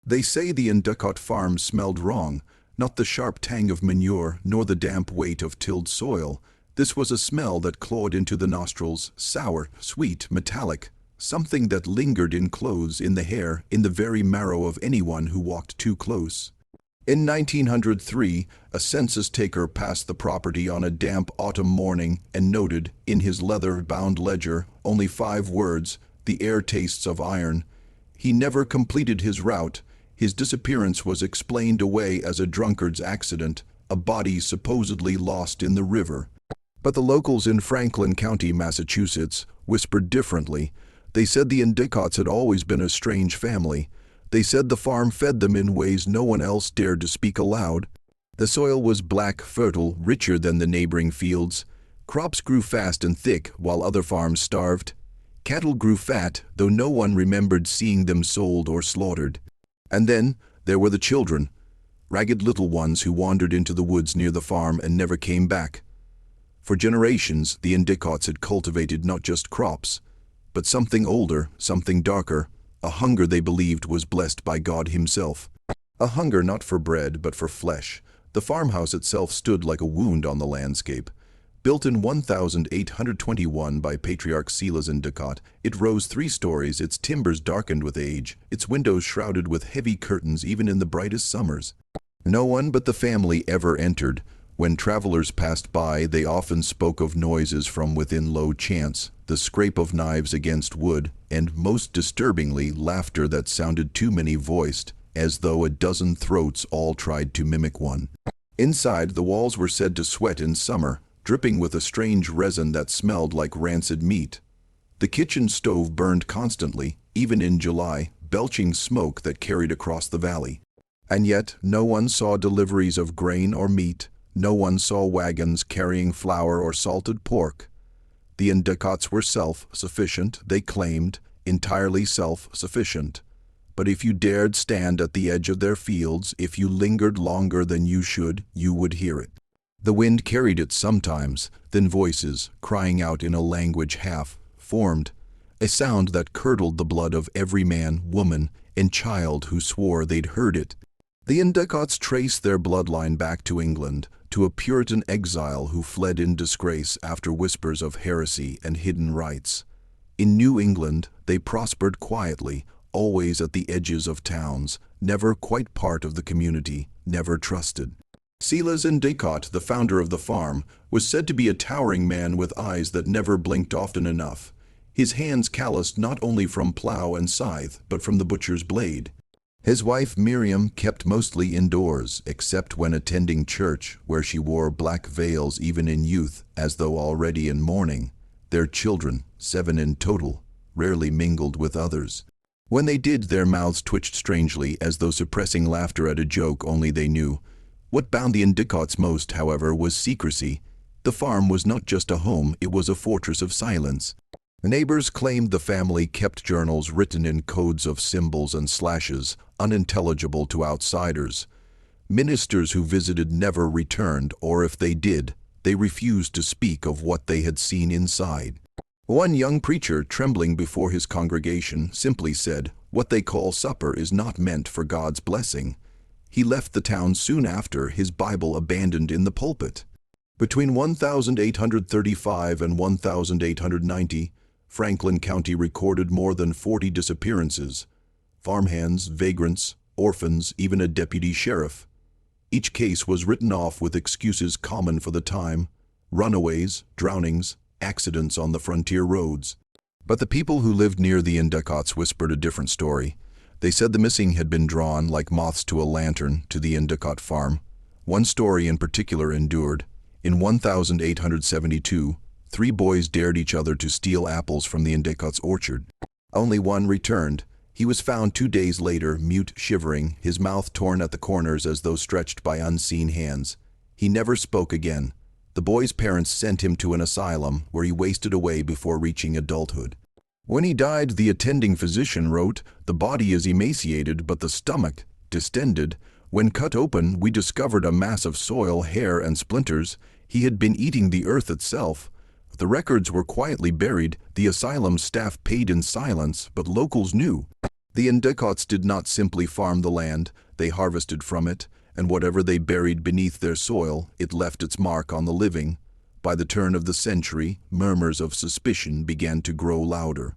They say the Endecott farm smelled wrong, not the sharp tang of manure nor the damp weight of tilled soil. This was a smell that clawed into the nostrils, sour, sweet, metallic, something that lingered in clothes, in the hair, in the very marrow of anyone who walked too close. In 1903, a census taker passed the property on a damp autumn morning and noted, in his leather-bound ledger, only 5 words: "The air tastes of iron." He never completed his route. His disappearance was explained away as a drunkard's accident, a body supposedly lost in the river. But the locals in Franklin County, Massachusetts, whispered differently. They said the Endecotts had always been a strange family. They said the farm fed them in ways no one else dared to speak aloud. The soil was black, fertile, richer than the neighboring fields. Crops grew fast and thick while other farms starved. Cattle grew fat, though no one remembered seeing them sold or slaughtered. And then there were the children, ragged little ones who wandered into the woods near the farm and never came back. For generations, the Endecotts had cultivated not just crops, but something older, something darker, a hunger they believed was blessed by God himself. A hunger not for bread, but for flesh. The farmhouse itself stood like a wound on the landscape. Built in 1821 by Patriarch Silas Endecott, it rose 3 stories, its timbers darkened with age, its windows shrouded with heavy curtains even in the brightest summers. No one but the family ever entered. When travelers passed by, they often spoke of noises from within, low chants, the scrape of knives against wood, and, most disturbingly, laughter that sounded too many-voiced, as though a dozen throats all tried to mimic one. Inside, the walls were said to sweat in summer, dripping with a strange resin that smelled like rancid meat. The kitchen stove burned constantly, even in July, belching smoke that carried across the valley. And yet, no one saw deliveries of grain or meat. No one saw wagons carrying flour or salted pork. The Endecotts were self-sufficient, they claimed, entirely self-sufficient. But if you dared stand at the edge of their fields, if you lingered longer than you should, you would hear it. The wind carried it sometimes, then voices, crying out in a language half-formed, a sound that curdled the blood of every man, woman, and child who swore they'd heard it. The Endecotts traced their bloodline back to England, to a Puritan exile who fled in disgrace after whispers of heresy and hidden rites. In New England, they prospered quietly, always at the edges of towns, never quite part of the community, never trusted. Silas Endecott, the founder of the farm, was said to be a towering man with eyes that never blinked often enough, his hands calloused not only from plow and scythe, but from the butcher's blade. His wife Miriam kept mostly indoors, except when attending church, where she wore black veils even in youth, as though already in mourning. Their children, 7 in total, rarely mingled with others. When they did, their mouths twitched strangely, as though suppressing laughter at a joke only they knew. What bound the Endecotts most, however, was secrecy. The farm was not just a home, it was a fortress of silence. Neighbors claimed the family kept journals written in codes of symbols and slashes, unintelligible to outsiders. Ministers who visited never returned, or if they did, they refused to speak of what they had seen inside. One young preacher, trembling before his congregation, simply said, "What they call supper is not meant for God's blessing." He left the town soon after, his Bible abandoned in the pulpit. Between 1835 and 1890, Franklin County recorded more than 40 disappearances. Farmhands, vagrants, orphans, even a deputy sheriff. Each case was written off with excuses common for the time: runaways, drownings, accidents on the frontier roads. But the people who lived near the Endecotts whispered a different story. They said the missing had been drawn, like moths to a lantern, to the Endecott farm. One story in particular endured. In 1872, 3 boys dared each other to steal apples from the Endecotts' orchard. Only one returned. He was found 2 days later, mute, shivering, his mouth torn at the corners as though stretched by unseen hands. He never spoke again. The boy's parents sent him to an asylum, where he wasted away before reaching adulthood. When he died, the attending physician wrote, "The body is emaciated, but the stomach distended. When cut open, we discovered a mass of soil, hair, and splinters. He had been eating the earth itself." The records were quietly buried. The asylum staff paid in silence, but locals knew. The Endecotts did not simply farm the land, they harvested from it, and whatever they buried beneath their soil, it left its mark on the living. By the turn of the century, murmurs of suspicion began to grow louder.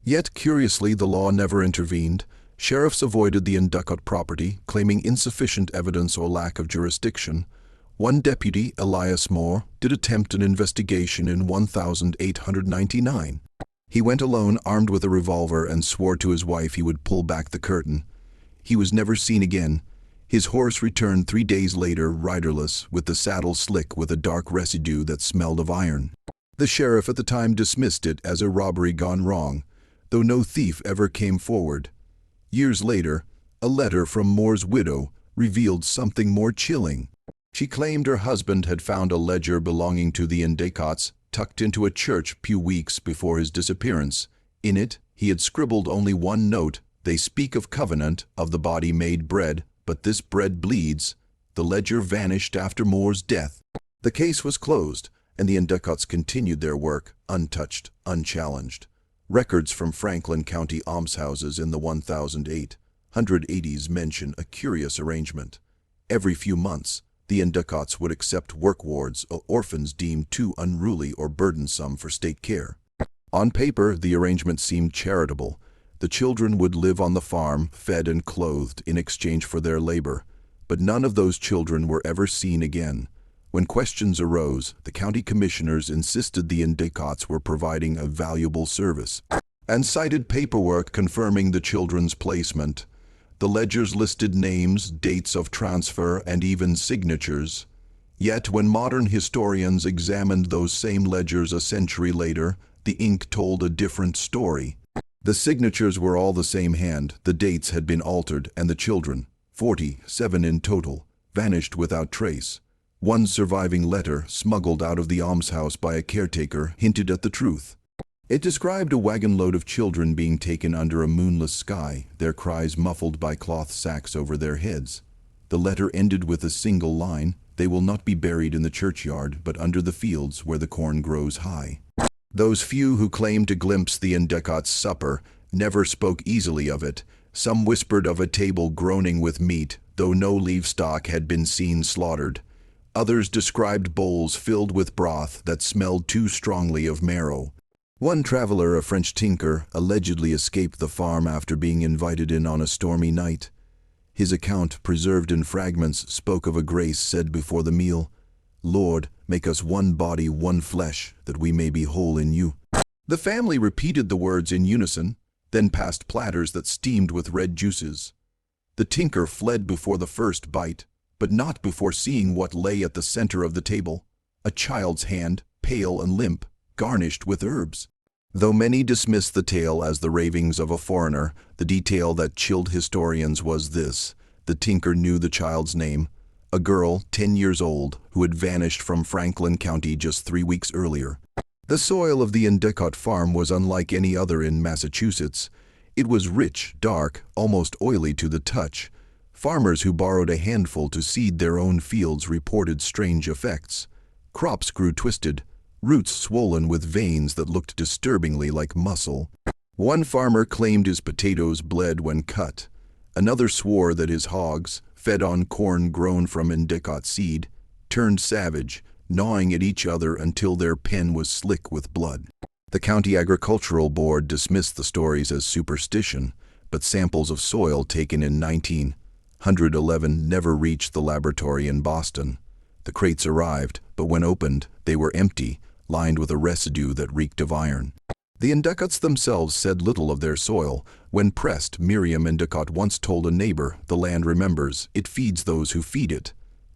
Yet, curiously, the law never intervened. Sheriffs avoided the Endecott property, claiming insufficient evidence or lack of jurisdiction. One deputy, Elias Moore, did attempt an investigation in 1899. He went alone, armed with a revolver, and swore to his wife he would pull back the curtain. He was never seen again. His horse returned 3 days later, riderless, with the saddle slick with a dark residue that smelled of iron. The sheriff at the time dismissed it as a robbery gone wrong, though no thief ever came forward. Years later, a letter from Moore's widow revealed something more chilling. She claimed her husband had found a ledger belonging to the Endecotts tucked into a church pew weeks before his disappearance. In it, he had scribbled only one note: "They speak of covenant, of the body made bread, but this bread bleeds." The ledger vanished after Moore's death. The case was closed, and the Endecotts continued their work, untouched, unchallenged. Records from Franklin County almshouses in the 1880s mention a curious arrangement. Every few months, the Endecotts would accept work wards or orphans deemed too unruly or burdensome for state care. On paper, the arrangement seemed charitable. The children would live on the farm, fed and clothed, in exchange for their labor. But none of those children were ever seen again. When questions arose, the county commissioners insisted the Endecotts were providing a valuable service, and cited paperwork confirming the children's placement. The ledgers listed names, dates of transfer, and even signatures. Yet when modern historians examined those same ledgers a century later, the ink told a different story. The signatures were all the same hand, the dates had been altered, and the children, 47 in total, vanished without trace. One surviving letter, smuggled out of the almshouse by a caretaker, hinted at the truth. It described a wagon load of children being taken under a moonless sky, their cries muffled by cloth sacks over their heads. The letter ended with a single line: "They will not be buried in the churchyard, but under the fields where the corn grows high." Those few who claimed to glimpse the Endecotts' supper never spoke easily of it. Some whispered of a table groaning with meat, though no livestock had been seen slaughtered. Others described bowls filled with broth that smelled too strongly of marrow. One traveler, a French tinker, allegedly escaped the farm after being invited in on a stormy night. His account, preserved in fragments, spoke of a grace said before the meal: "Lord, make us one body, one flesh, that we may be whole in you." The family repeated the words in unison, then passed platters that steamed with red juices. The tinker fled before the first bite, but not before seeing what lay at the center of the table: a child's hand, pale and limp, garnished with herbs. Though many dismissed the tale as the ravings of a foreigner, the detail that chilled historians was this: the tinker knew the child's name, a girl 10 years old who had vanished from Franklin County just 3 weeks earlier. The soil of the Endecott farm was unlike any other in Massachusetts. It was rich, dark, almost oily to the touch. Farmers who borrowed a handful to seed their own fields reported strange effects. Crops grew twisted, roots swollen with veins that looked disturbingly like muscle. One farmer claimed his potatoes bled when cut. Another swore that his hogs, fed on corn grown from Endecott seed, turned savage, gnawing at each other until their pen was slick with blood. The County Agricultural Board dismissed the stories as superstition, but samples of soil taken in 1911 never reached the laboratory in Boston. The crates arrived, but when opened, they were empty, lined with a residue that reeked of iron. The Endecotts themselves said little of their soil. When pressed, Miriam Endecott once told a neighbor, "The land remembers, it feeds those who feed it."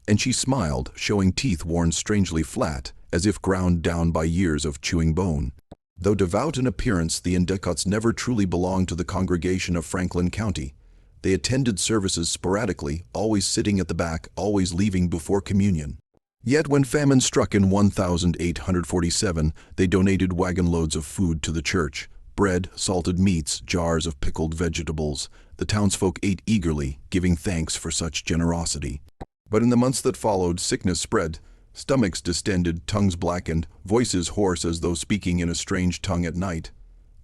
And she smiled, showing teeth worn strangely flat, as if ground down by years of chewing bone. Though devout in appearance, the Endecotts never truly belonged to the congregation of Franklin County. They attended services sporadically, always sitting at the back, always leaving before communion. Yet when famine struck in 1847, they donated wagon loads of food to the church: bread, salted meats, jars of pickled vegetables. The townsfolk ate eagerly, giving thanks for such generosity. But in the months that followed, sickness spread. Stomachs distended, tongues blackened, voices hoarse as though speaking in a strange tongue at night.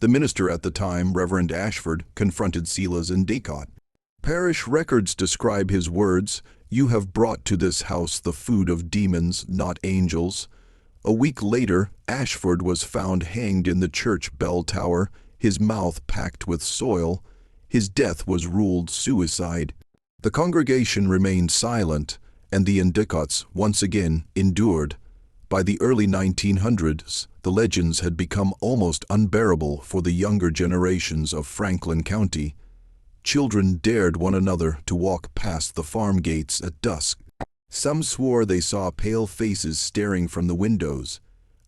The minister at the time, Reverend Ashford, confronted Silas Endecott. Parish records describe his words, "You have brought to this house the food of demons, not angels." A week later, Ashford was found hanged in the church bell tower, his mouth packed with soil. His death was ruled suicide. The congregation remained silent, and the Endecotts once again endured. By the early 1900s, the legends had become almost unbearable for the younger generations of Franklin County. Children dared one another to walk past the farm gates at dusk. Some swore they saw pale faces staring from the windows.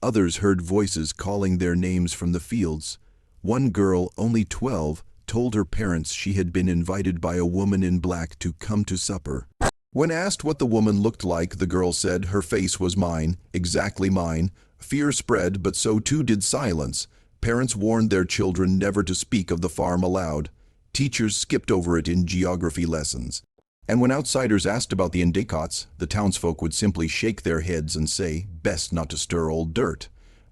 Others heard voices calling their names from the fields. One girl, only 12, told her parents she had been invited by a woman in black to come to supper. When asked what the woman looked like, the girl said, "Her face was mine, exactly mine." Fear spread, but so too did silence. Parents warned their children never to speak of the farm aloud. Teachers skipped over it in geography lessons. And when outsiders asked about the Endecotts, the townsfolk would simply shake their heads and say, "Best not to stir old dirt."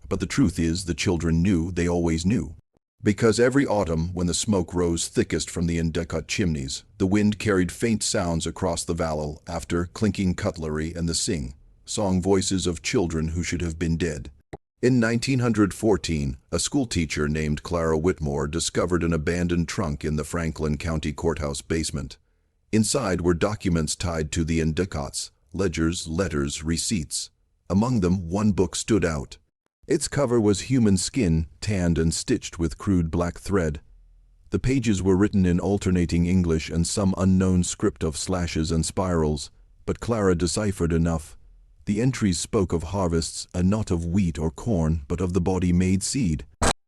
But the truth is, the children knew they always knew. Because every autumn, when the smoke rose thickest from the Endecott chimneys, the wind carried faint sounds across the valley after clinking cutlery and the song voices of children who should have been dead. In 1914, a schoolteacher named Clara Whitmore discovered an abandoned trunk in the Franklin County Courthouse basement. Inside were documents tied to the Endecotts, ledgers, letters, receipts. Among them, one book stood out. Its cover was human skin, tanned and stitched with crude black thread. The pages were written in alternating English and some unknown script of slashes and spirals, but Clara deciphered enough. The entries spoke of harvests, and not of wheat or corn, but of the body-made seed.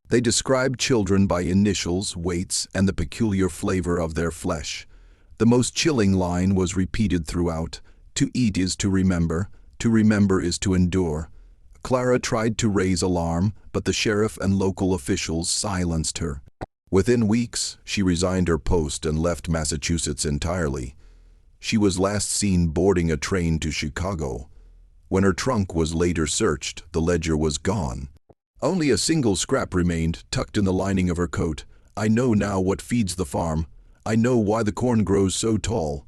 They described children by initials, weights, and the peculiar flavor of their flesh. The most chilling line was repeated throughout: "To eat is to remember is to endure." Clara tried to raise alarm, but the sheriff and local officials silenced her. Within weeks, she resigned her post and left Massachusetts entirely. She was last seen boarding a train to Chicago. When her trunk was later searched, the ledger was gone. Only a single scrap remained, tucked in the lining of her coat. "I know now what feeds the farm. I know why the corn grows so tall."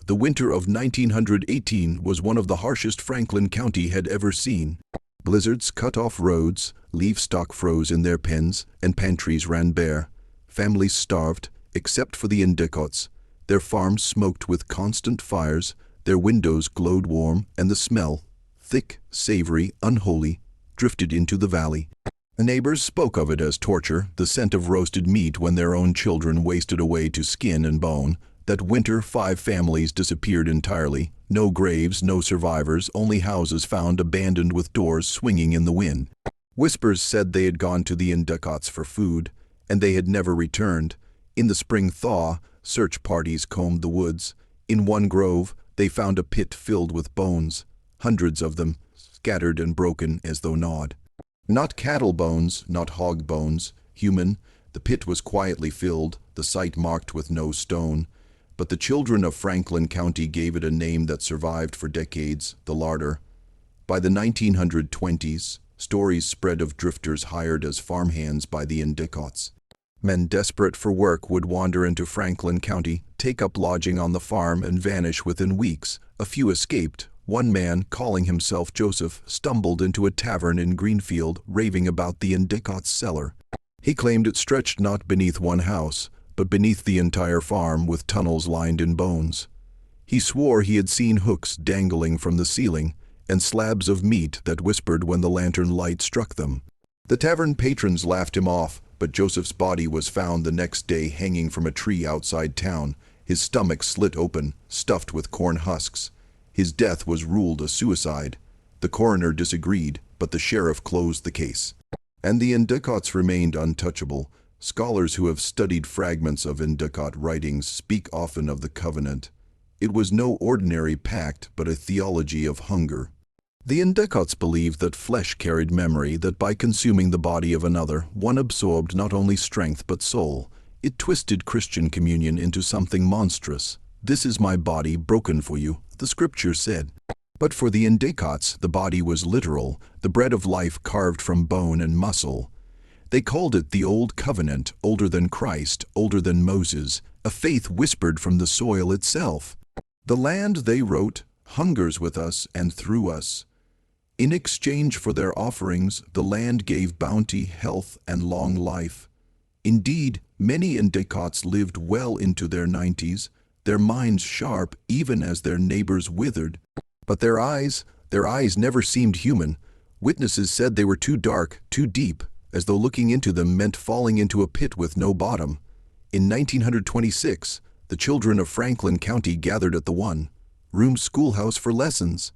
The winter of 1918 was one of the harshest Franklin County had ever seen. Blizzards cut off roads, livestock froze in their pens, and pantries ran bare. Families starved, except for the Endecotts. Their farms smoked with constant fires, their windows glowed warm, and the smell, thick, savory, unholy, drifted into the valley. Neighbors spoke of it as torture, the scent of roasted meat when their own children wasted away to skin and bone. That winter, 5 families disappeared entirely. No graves, no survivors, only houses found abandoned with doors swinging in the wind. Whispers said they had gone to the Endecotts for food, and they had never returned. In the spring thaw, search parties combed the woods. In one grove, they found a pit filled with bones, hundreds of them, scattered and broken as though gnawed. Not cattle bones, not hog bones, human. The pit was quietly filled, the site marked with no stone. But the children of Franklin County gave it a name that survived for decades, the larder. By the 1920s, stories spread of drifters hired as farmhands by the Endecotts. Men desperate for work would wander into Franklin County, take up lodging on the farm, and vanish within weeks. A few escaped. One man, calling himself Joseph, stumbled into a tavern in Greenfield, raving about the Endecotts cellar. He claimed it stretched not beneath one house, but beneath the entire farm, with tunnels lined in bones. He swore he had seen hooks dangling from the ceiling, and slabs of meat that whispered when the lantern light struck them. The tavern patrons laughed him off, but Joseph's body was found the next day hanging from a tree outside town, his stomach slit open, stuffed with corn husks. His death was ruled a suicide. The coroner disagreed, but the sheriff closed the case. And the Endecotts remained untouchable. Scholars who have studied fragments of Endecott writings speak often of the covenant. It was no ordinary pact, but a theology of hunger. The Endecotts believed that flesh carried memory, that by consuming the body of another, one absorbed not only strength but soul. It twisted Christian communion into something monstrous. "This is my body broken for you," the scripture said. But for the Endecotts, the body was literal, the bread of life carved from bone and muscle. They called it the Old Covenant, older than Christ, older than Moses, a faith whispered from the soil itself. The land, they wrote, hungers with us and through us. In exchange for their offerings, the land gave bounty, health, and long life. Indeed, many Endecotts lived well into their 90s, their minds sharp even as their neighbors withered. But their eyes never seemed human. Witnesses said they were too dark, too deep, as though looking into them meant falling into a pit with no bottom. In 1926, the children of Franklin County gathered at the one-room schoolhouse for lessons.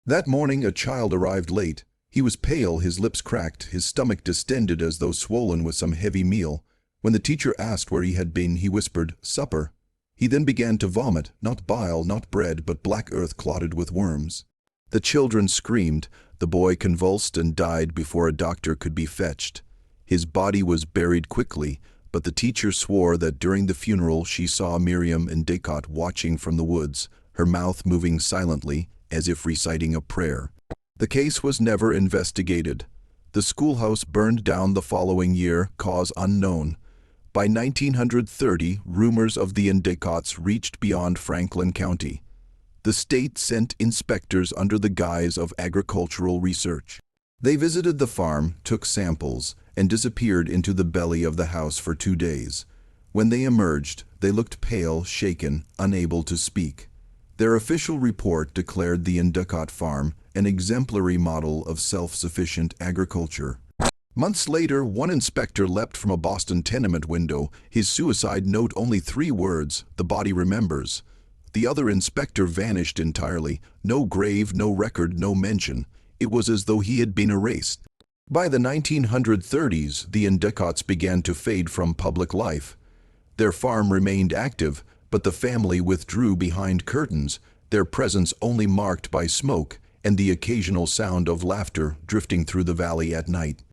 That morning a child arrived late. He was pale, his lips cracked, his stomach distended as though swollen with some heavy meal. When the teacher asked where he had been, he whispered, "Supper." He then began to vomit, not bile, not bread, but black earth clotted with worms. The children screamed. The boy convulsed and died before a doctor could be fetched. His body was buried quickly, but the teacher swore that during the funeral she saw Miriam Endecott watching from the woods, her mouth moving silently, as if reciting a prayer. The case was never investigated. The schoolhouse burned down the following year, cause unknown. By 1930, rumors of the Endecotts reached beyond Franklin County. The state sent inspectors under the guise of agricultural research. They visited the farm, took samples, and disappeared into the belly of the house for 2 days. When they emerged, they looked pale, shaken, unable to speak. Their official report declared the Endecott farm an exemplary model of self-sufficient agriculture. Months later, one inspector leapt from a Boston tenement window, his suicide note only 3 words, "The body remembers." The other inspector vanished entirely, no grave, no record, no mention. It was as though he had been erased. By the 1930s, the Endecotts began to fade from public life. Their farm remained active, but the family withdrew behind curtains, their presence only marked by smoke and the occasional sound of laughter drifting through the valley at night.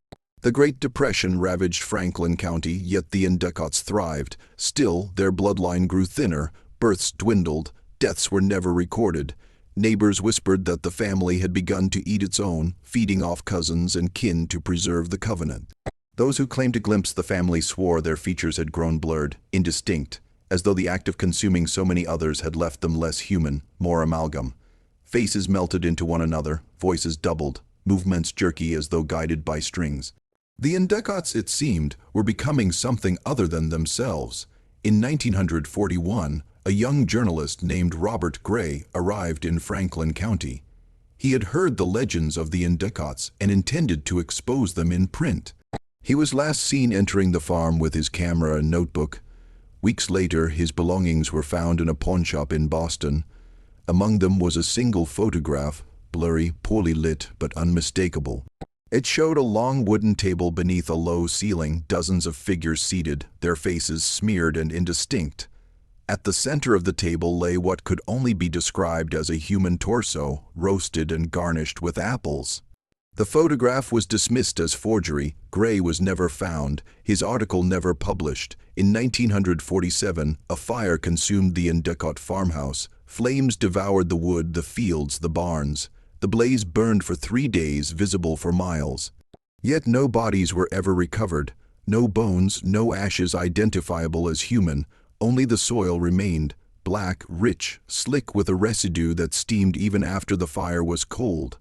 The Great Depression ravaged Franklin County, yet the Endecotts thrived. Still, their bloodline grew thinner, births dwindled, deaths were never recorded. Neighbors whispered that the family had begun to eat its own, feeding off cousins and kin to preserve the covenant. Those who claimed to glimpse the family swore their features had grown blurred, indistinct, as though the act of consuming so many others had left them less human, more amalgam. Faces melted into one another, voices doubled, movements jerky as though guided by strings. The Endecotts, it seemed, were becoming something other than themselves. In 1941, a young journalist named Robert Gray arrived in Franklin County. He had heard the legends of the Endecotts and intended to expose them in print. He was last seen entering the farm with his camera and notebook. Weeks later, his belongings were found in a pawnshop in Boston. Among them was a single photograph, blurry, poorly lit, but unmistakable. It showed a long wooden table beneath a low ceiling, dozens of figures seated, their faces smeared and indistinct. At the center of the table lay what could only be described as a human torso, roasted and garnished with apples. The photograph was dismissed as forgery. Gray was never found, his article never published. In 1947, a fire consumed the Endecott farmhouse. Flames devoured the wood, the fields, the barns. The blaze burned for 3 days, visible for miles. Yet no bodies were ever recovered, no bones, no ashes identifiable as human. Only the soil remained, black, rich, slick with a residue that steamed even after the fire was cold.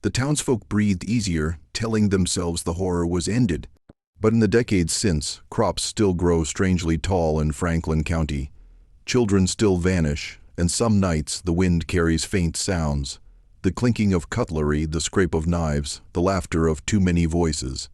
The townsfolk breathed easier, telling themselves the horror was ended. But in the decades since, crops still grow strangely tall in Franklin County. Children still vanish, and some nights the wind carries faint sounds. The clinking of cutlery, the scrape of knives, the laughter of too many voices.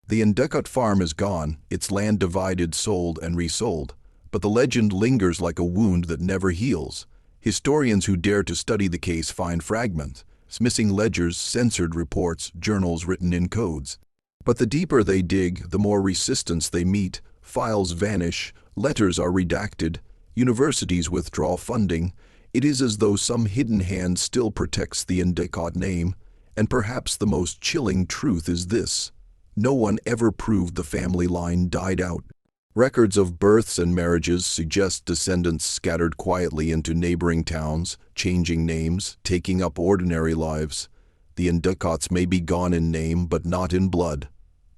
The Endecott farm is gone, its land divided, sold, and resold. But the legend lingers like a wound that never heals. Historians who dare to study the case find fragments, missing ledgers, censored reports, journals written in codes. But the deeper they dig, the more resistance they meet. Files vanish, letters are redacted, universities withdraw funding. It is as though some hidden hand still protects the Endecott name. And perhaps the most chilling truth is this: no one ever proved the family line died out. Records of births and marriages suggest descendants scattered quietly into neighboring towns, changing names, taking up ordinary lives. The Endecotts may be gone in name, but not in blood.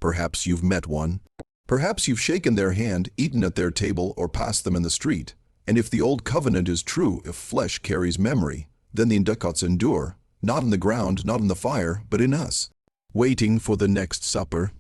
Perhaps you've met one. Perhaps you've shaken their hand, eaten at their table, or passed them in the street. And if the old covenant is true, if flesh carries memory, then the Endecotts endure, not in the ground, not in the fire, but in us. Waiting for the next supper,